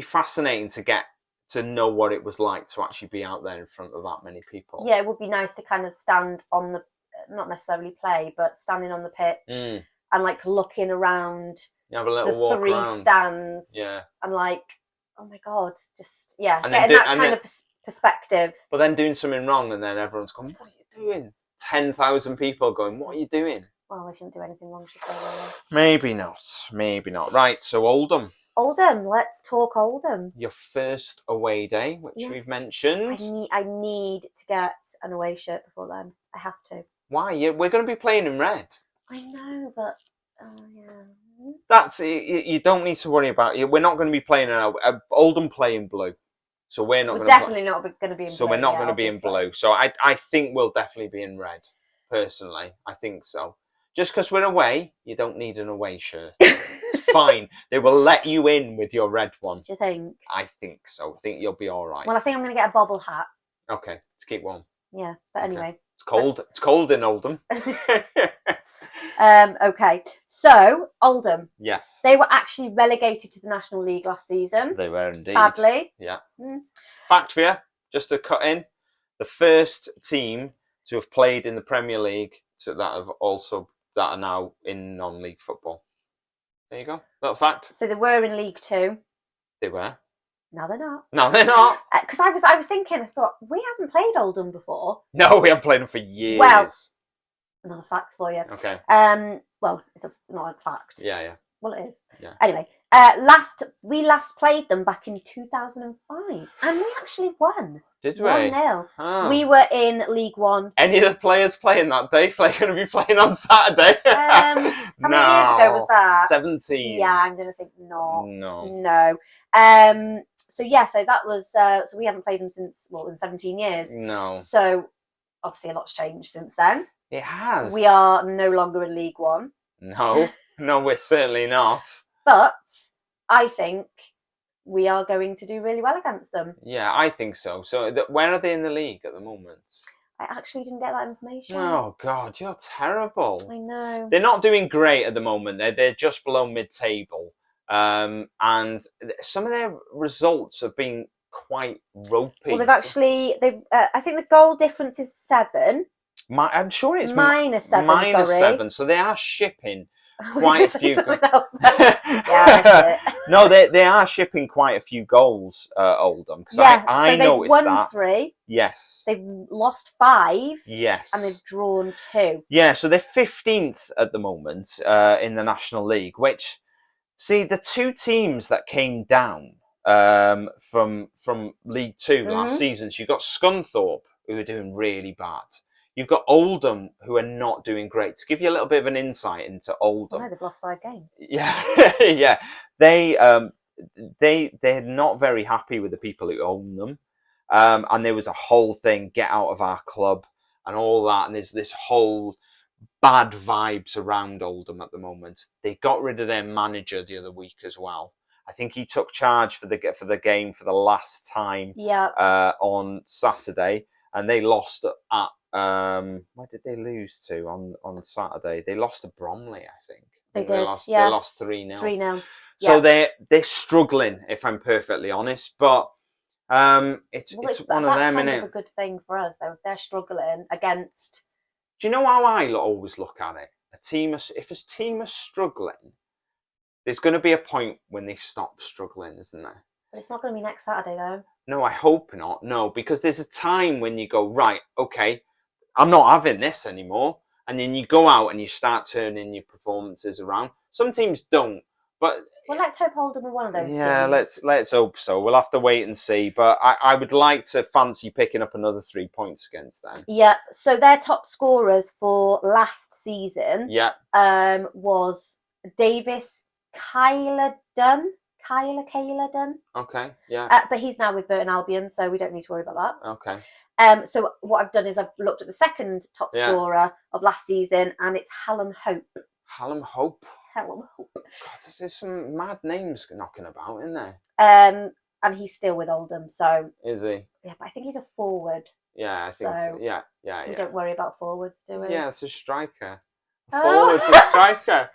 fascinating to get to know what it was like to actually be out there in front of that many people. Yeah, it would be nice to kind of stand on not necessarily play, but standing on the pitch and like looking around have a little walk 3 around. Stands. Yeah. And like, oh my God, just, getting that kind of perspective. But then doing something wrong and then everyone's going, what are you doing? 10,000 people going, what are you doing? Well, I shouldn't do anything wrong, should I? Maybe not. Right, so Oldham, let's talk Oldham. Your first away day, which we've mentioned. I need to get an away shirt before then. I have to. Why? We're going to be playing in red. I know, but that's you don't need to worry about it. We're not going to be playing in Oldham play in blue, so we're not. We're definitely not going to be in blue. So we're not going to be in blue. So I think we'll definitely be in red. Personally, I think so. Just because we're away, you don't need an away shirt. It's fine. They will let you in with your red one. Do you think? I think so. I think you'll be all right. Well, I think I'm going to get a bobble hat. Okay, to keep warm. Yeah, but anyway. It's cold. It's cold in Oldham. Okay, so Oldham. Yes. They were actually relegated to the National League last season. They were indeed. Sadly. Yeah. Fact for you, just to cut in, the first team to have played in the Premier League that are now in non-league football. There you go. Little fact. So they were in League Two. They were. No, they're not. No, they're not. Because I was thinking, I thought, we haven't played Oldham before. No, we haven't played them for years. Well, another fact for you. Okay. Well, it's not a fact. Yeah. Well, it is. Yeah. Anyway, we last played them back in 2005, and we actually won. Did we? 1-0. Oh. We were in League One. Any of the players playing that day? They're going to be playing on Saturday. How many years ago was that? 17. Yeah, I'm going to think not. No. So that was. So we haven't played them since in 17 years. No. So obviously a lot's changed since then. It has. We are no longer in League One. No, we're certainly not. But I think we are going to do really well against them. Yeah, I think so. So where are they in the league at the moment? I actually didn't get that information. Oh, God, you're terrible. I know. They're not doing great at the moment. They're just below mid-table. And some of their results have been quite ropey. Well, I think the goal difference is 7. I'm sure it's minus 7. Minus sorry. 7. So they are shipping quite a few. No, they are shipping quite a few goals. Oldham, because I noticed that. They've won 3. Yes. They've lost 5. Yes. And they've drawn 2. Yeah. So they're 15th at the moment in the National League. Which, see, the 2 teams that came down from League 2 last season. So you've got Scunthorpe, who are doing really bad. You've got Oldham, who are not doing great. To give you a little bit of an insight into Oldham. Oh, no, they've lost 5 games. Yeah, yeah. They're not very happy with the people who own them. And there was a whole thing, get out of our club and all that. And there's this whole bad vibes around Oldham at the moment. They got rid of their manager the other week as well. I think he took charge for the game for the last time on Saturday. And they lost at where did they lose to on Saturday? They lost to Bromley, I think. They did. They lost 3-0. 3-0. So they're struggling, if I'm perfectly honest. But it's one of them, that's kind innit? of a good thing for us, though. If they're struggling against. Do you know how I always look at it? If a team is struggling, there's going to be a point when they stop struggling, isn't there? But it's not going to be next Saturday, though. No, I hope not. No, because there's a time when you go, right, okay, I'm not having this anymore. And then you go out and you start turning your performances around. Some teams don't, but... Well, let's hope Oldham are one of those teams. Yeah, let's hope so. We'll have to wait and see. But I would like to fancy picking up another 3 points against them. Yeah, so their top scorers for last season was Davis Kyler Dunn. Okay, yeah. But he's now with Burton Albion, so we don't need to worry about that. Okay. So what I've done is I've looked at the second top scorer of last season, and it's Hallam Hope. Hallam Hope? Hallam Hope. God, there's some mad names knocking about, isn't there? And he's still with Oldham, so... Is he? Yeah, but I think he's a forward. Yeah, I think so. Yeah. We don't worry about forwards, do we? Yeah, it's a striker. Forward's a striker.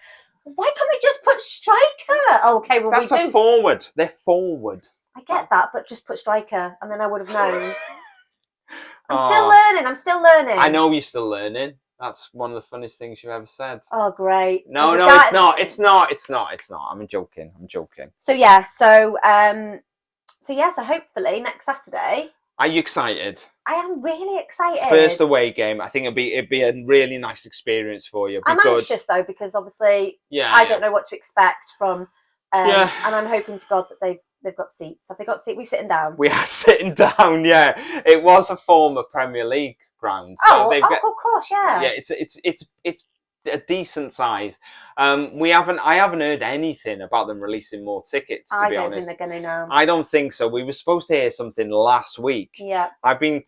Why can't they just put striker? Oh, okay, well, That's a forward. They're forward. I get that, but just put striker, and then I would have known. I'm still learning. I know you're still learning. That's one of the funniest things you've ever said. Oh, great. No, it's not. It's not. I'm joking. So hopefully next Saturday. Are you excited? I am really excited. First away game. I think it'd be a really nice experience for you. I'm anxious though, because obviously I don't know what to expect from and I'm hoping to God that they've got seats. Have they got seats? We're sitting down. We are sitting down, yeah. It was a former Premier League ground. So of course, yeah. Yeah, it's a decent size. I haven't heard anything about them releasing more tickets, to be honest. I don't think they're going to now. I don't think so. We were supposed to hear something last week. Yeah. I've been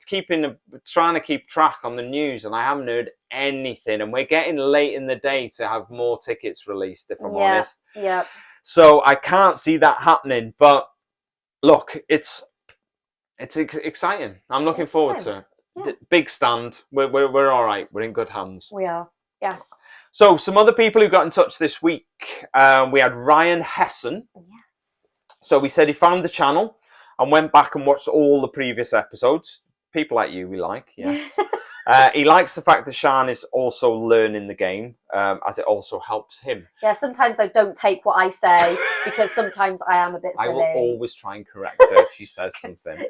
trying to keep track on the news, and I haven't heard anything. And we're getting late in the day to have more tickets released, if I'm honest. Yeah. So I can't see that happening. But look, it's exciting. I'm looking forward to it. big stand. We're all right. We're in good hands. We are. Yes. So some other people who got in touch this week. We had Ryan Hessen. Yes. So he said he found the channel and went back and watched all the previous episodes. People like you, we like. Yes. He likes the fact that Siân is also learning the game, as it also helps him. Yeah, sometimes I don't take what I say because sometimes I am a bit silly. I will always try and correct her if she says something.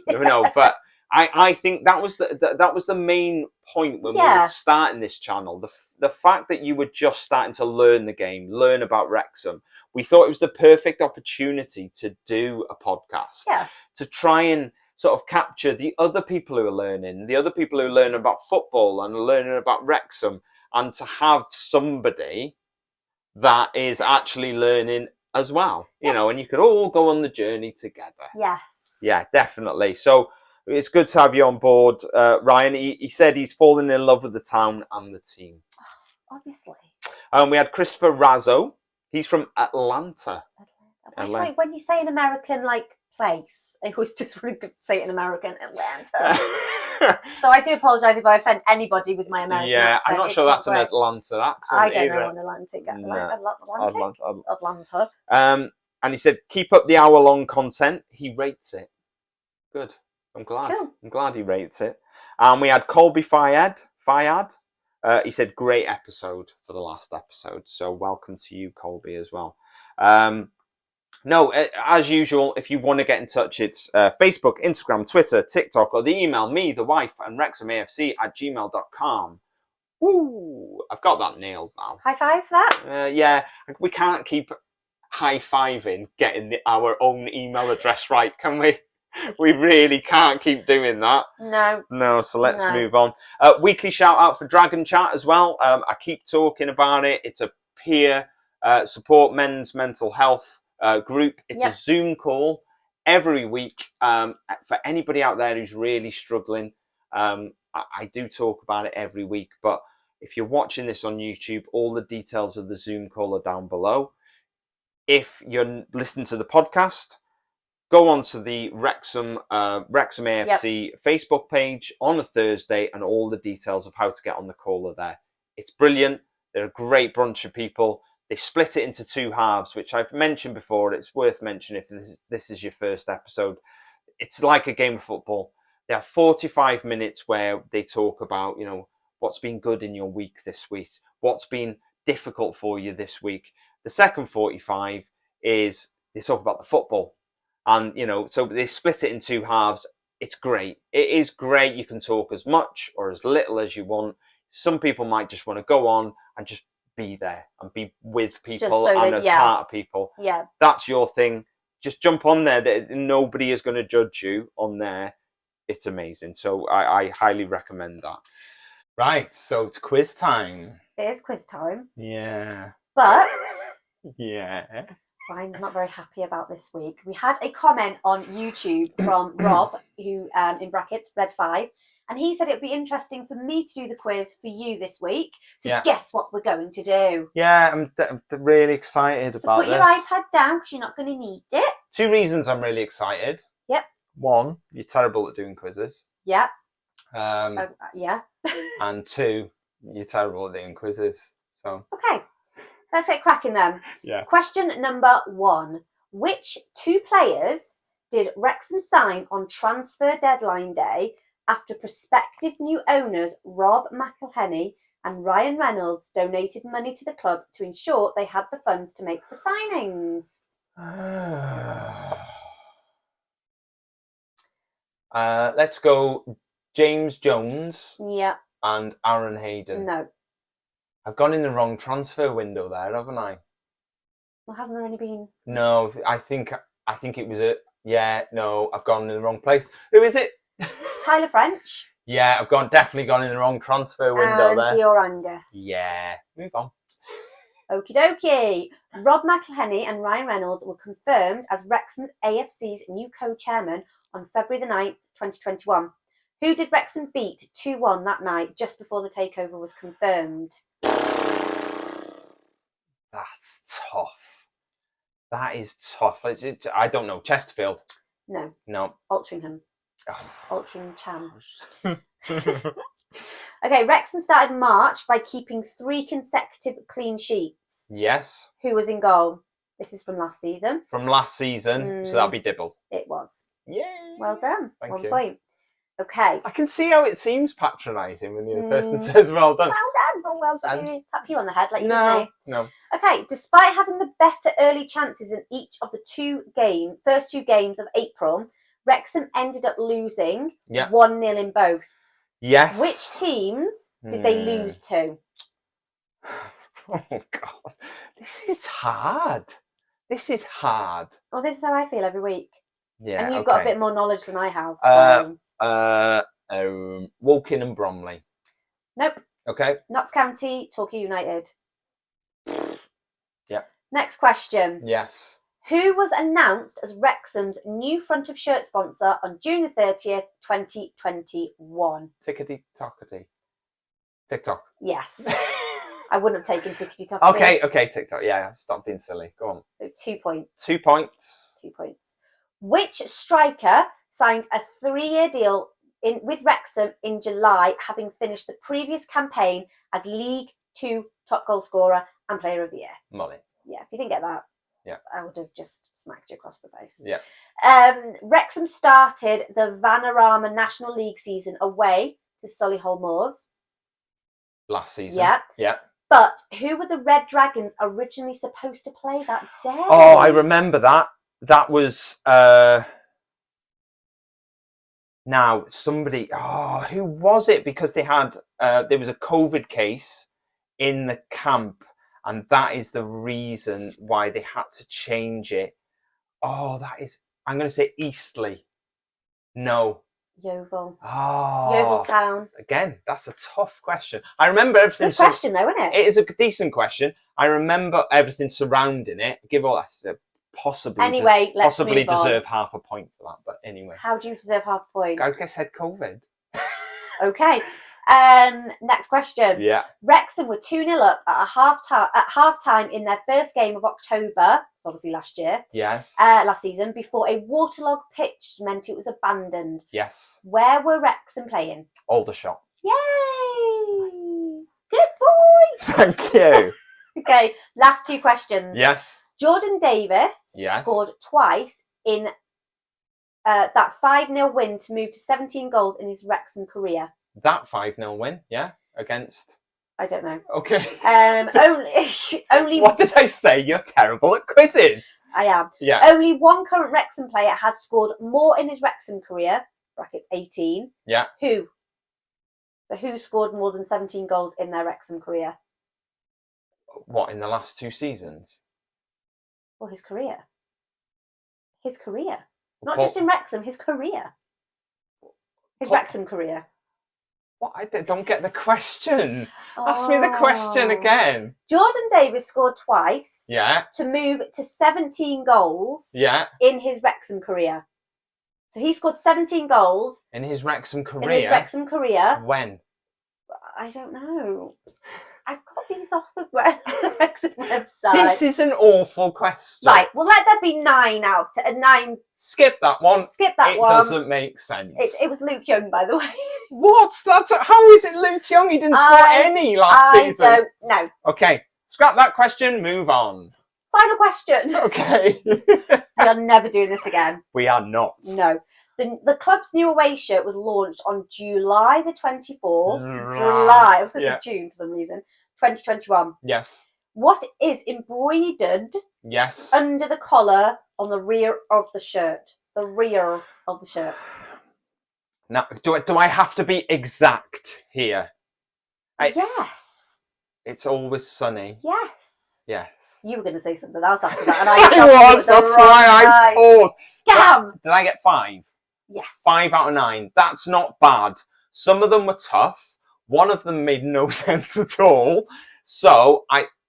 No, but I think that was the main point when we were starting this channel. The fact that you were just starting to learn the game, learn about Wrexham. We thought it was the perfect opportunity to do a podcast. Yeah. To try and sort of capture the other people who are learning, the other people who learn about football and learning about Wrexham, and to have somebody that is actually learning as well, you know, and you could all go on the journey together. Yes. Yeah, definitely. So it's good to have you on board, Ryan. He said he's fallen in love with the town and the team. Obviously. We had Christopher Razzo. He's from Atlanta. Atlanta. When you say an American, place, I always just want to say it in American, Atlanta. So I do apologise if I offend anybody with my American accent. I'm not sure that's an Atlanta accent. I don't know an Atlantic. Atlanta. And he said, keep up the hour-long content. He rates it. Good. I'm glad. Cool. I'm glad he rates it. And we had Colby Fayad. He said, great episode for the last episode. So welcome to you, Colby, as well. No, as usual, if you want to get in touch, it's Facebook, Instagram, Twitter, TikTok, or the email me, the wife, and wrexhamafc@gmail.com. Woo! I've got that nailed now. High five for that? Yeah, we can't keep high-fiving getting our own email address right, can we? We really can't keep doing that. No, so let's move on. Weekly shout-out for Dragon Chat as well. I keep talking about it. It's a peer support men's mental health group. It's a Zoom call every week for anybody out there who's really struggling. I do talk about it every week, but if you're watching this on YouTube, all the details of the Zoom call are down below. If you're listening to the podcast, go on to the Wrexham AFC Facebook page on a Thursday, and all the details of how to get on the call are there. It's brilliant. They're a great bunch of people. They split it into two halves, which I've mentioned before. It's worth mentioning if this is your first episode. It's like a game of football. They have 45 minutes where they talk about, what's been good in your week this week, what's been difficult for you this week. The second 45 is they talk about the football. And, so they split it in two halves. It's great. It is great. You can talk as much or as little as you want. Some people might just want to go on and just be there and be with people and a part of people. Yeah. That's your thing. Just jump on there. Nobody is going to judge you on there. It's amazing. So I highly recommend that. Right. So it's quiz time. It is quiz time. Yeah. But. Yeah. Ryan's not very happy about this week. We had a comment on YouTube from Rob, who, in brackets, Red 5, and he said it would be interesting for me to do the quiz for you this week. So guess what we're going to do? Yeah, I'm really excited about this. Put your iPad down because you're not going to need it. 2 reasons I'm really excited. Yep. 1, you're terrible at doing quizzes. Yep. Yeah. And 2, you're terrible at doing quizzes. So. Okay. Let's get cracking then. Yeah. Question number 1. Which 2 players did Wrexham sign on transfer deadline day after prospective new owners Rob McElhenney and Ryan Reynolds donated money to the club to ensure they had the funds to make the signings? Let's go James Jones. Yeah. And Aaron Hayden. No. I've gone in the wrong transfer window there, haven't I? Well, hasn't there only been... No, I think it was a... Yeah, no, I've gone in the wrong place. Who is it? Tyler French. Yeah, I've definitely gone in the wrong transfer window there. And Dior Angus. Yeah, move on. Okie dokie. Rob McElhenney and Ryan Reynolds were confirmed as Wrexham AFC's new co-chairman on February the 9th, 2021. Who did Wrexham beat 2-1 that night just before the takeover was confirmed? That's tough. That is tough. I don't know. Chesterfield? No. No. Altrincham. Altrincham Cham. Okay, Wrexham started March by keeping 3 consecutive clean sheets. Yes. Who was in goal? This is from last season. From last season, so that'll be Dibble. It was. Yay! Well done. Thank 1 you. point. Okay. I can see how it seems patronising when the other person says well done. Well done. Oh, well done. Tap you on the head like you did me. No. Okay, despite having the better early chances in each of the first two games of April, Wrexham ended up losing 1-0 in both. Yes. Which teams did they lose to? Oh, God. This is hard. This is hard. Well, this is how I feel every week. Yeah, and you've got a bit more knowledge than I have. So. Woking and Bromley. Nope. Okay. Notts County, Torquay United. Yeah. Next question. Yes. Who was announced as Wrexham's new front of shirt sponsor on June the 30th, 2021? Tickety-tockety. TikTok. Yes. I wouldn't have taken tickety-tockety. Okay, TikTok. Yeah, stop being silly. Go on. So 2 points. 2 points. 2 points. Which striker signed a 3-year deal with Wrexham in July, having finished the previous campaign as League 2 top goal scorer and player of the year? Molly. Yeah, if you didn't get that, yeah, I would have just smacked you across the face. Yeah. Wrexham started the Vanarama National League season away to Solihull Moors. Last season. Yeah. Yeah. But who were the Red Dragons originally supposed to play that day? Oh, I remember that. That was now somebody. Oh, who was it? Because they had there was a COVID case in the camp, and that is the reason why they had to change it. Oh, that is. I'm going to say Eastleigh. No. Yeovil. Oh. Yeovil Town. Again, that's a tough question. I remember everything. Good question, though, isn't it? It is a decent question. I remember everything surrounding it. Give all that. Possibly. Anyway, let's possibly move on. deserve half a point for that. But anyway. How do you deserve half a point? I guess I said COVID. Okay. Next question. Yeah. Wrexham were 2-0 up at half time in their first game of October, obviously last year. Yes. Last season, before a waterlogged pitch meant it was abandoned. Yes. Where were Wrexham playing? Aldershot. Yay! Good boy! Thank you. Okay, last 2 questions. Yes. Jordan Davis scored twice in that 5-0 win to move to 17 goals in his Wrexham career. That 5-0 win, yeah, against. I don't know. Okay. Only. What did I say? You're terrible at quizzes. I am. Yeah. Only one current Wrexham player has scored more in his Wrexham career. Brackets 18. Yeah. Who? So who scored more than 17 goals in their Wrexham career? What, in the last 2 seasons? Well, his career. His career. Not just in Wrexham, his career. His Wrexham career. What? I don't get the question. Ask me the question again. Jordan Davis scored twice. Yeah. To move to 17 goals. Yeah. In his Wrexham career. So he scored 17 goals. In his Wrexham career? In his Wrexham career. When? I don't know. I've got these off the Wrexham website. This is an awful question. Right, well let that be 9 out of 9. Skip that one. Skip that one. It one. doesn't make sense. It was Luke Young, by the way. What? How is it Luke Young? He didn't score any last season. I don't know. Okay, scrap that question, move on. Final question. Okay. We are never doing this again. We are not. No. The club's new away shirt was launched on July the 24th. July. I was going to say June for some reason. 2021. Yes. What is embroidered under the collar on the rear of the shirt? The rear of the shirt. Now, do I have to be exact here? Yes. It's always sunny. Yes. Yes. You were going to say something else after that. And I was. That's why I paused. Damn. Did I get 5? Yes. 5 out of 9. That's not bad. Some of them were tough. One of them made no sense at all. So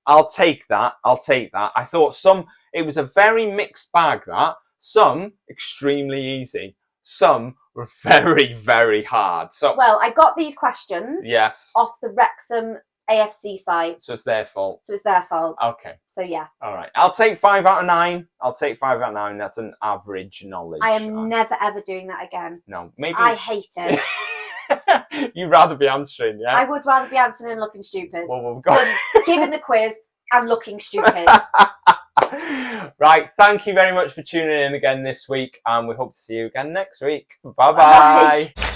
I'll take that. I thought it was a very mixed bag, that. Some extremely easy. Some were very, very hard. So well, I got these questions yes. off the Wrexham AFC site. So it's their fault. So it's their fault. Okay. So yeah. All right. I'll take 5 out of 9. I'll take 5 out of 9. That's an average knowledge. I am never ever doing that again. No. Maybe. I hate it. You'd rather be answering, yeah? I would rather be answering and looking stupid Well, than giving the quiz and looking stupid. Right. Thank you very much for tuning in again this week, and we hope to see you again next week. Bye-bye. Bye.